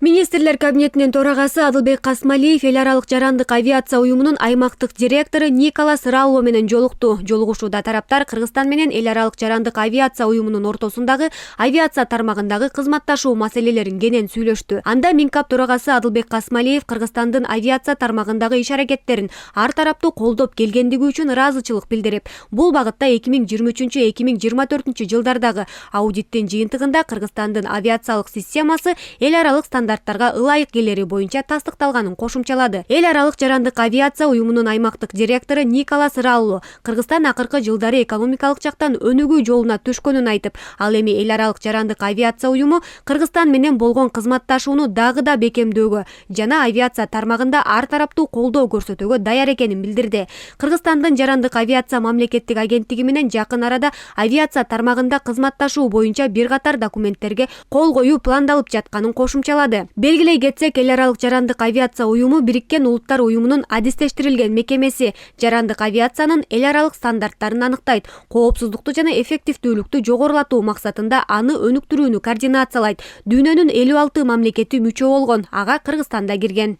Министрлер кабинетинин төрагасы Адылбек Касмалиев эл аралык жарандык авиация уюмунун аймактык директору Николас Рауло менен жолукту. Жолугушууда тараптар Кыргызстан менен эл аралык жарандык авиация уюмунун ортосундагы авиация тармагындагы кызматташуу маселелерин кенен сүйлөштү. Анда Минкап төрагасы Адылбек Касмалиев Кыргызстандын авиация тармагындагы иш-аракеттерин ар тараптуу колдоп келгендиги үчүн ыраазычылык билдирип, бул багытта 2023-2024 жылдардагы аудиттин жыйынтыгында Кыргызстандын авиациялык системасы эл аралык стандарттарга ылайык келери боюнча тастыкталганын кошумчалады. Эл аралык жарандык авиация уюмунун аймактык директору Николас Рауло Кыргызстан акыркы жылдары экономикалык жактан өнүгүү жолуна түшкөнүн айтып, ал эми эл аралык жарандык авиация уюму Кыргызстан менен болгон кызматташууну дагы да бекемдөөгө жана авиация тармагында ар тараптуу колдоо көрсөтүүгө даяр экенин билдирди. Кыргызстандын жарандык авиация мамлекеттик агенттиги менен жакын арада авиация тармагында кызматташуу боюнча бир катар документтерге кол коюу пландалып жатканын кошумчалады. Белгилей кетсек, эл аралык жарандык авиация уюму Бириккен Улуттар уюмунун адистештирилген мекемеси, жарандык авиациянын эл аралык стандарттарын аныктайт, коопсуздукту жана эффективдүүлүктү жогорулатуу максатында аны өнүктүрүүнү координациялайт. Дүйнөнүн 56 мамлекети мүчө болгон, ага Кыргызстан да кирген.